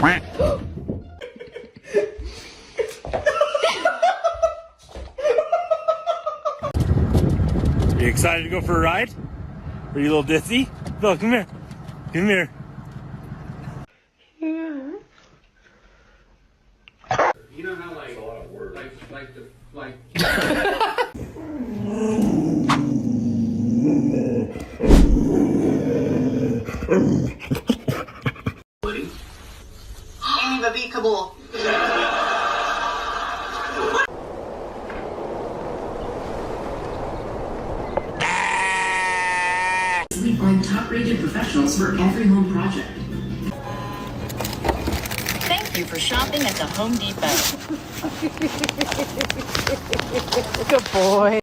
You excited to go for a ride? Are you a little ditzy? Bill, come here. Come here. You know how like a lot of work. Like Hindi ba bikable? We find top-rated professionals for every home project. Thank you for shopping at the Home Depot. Good boy.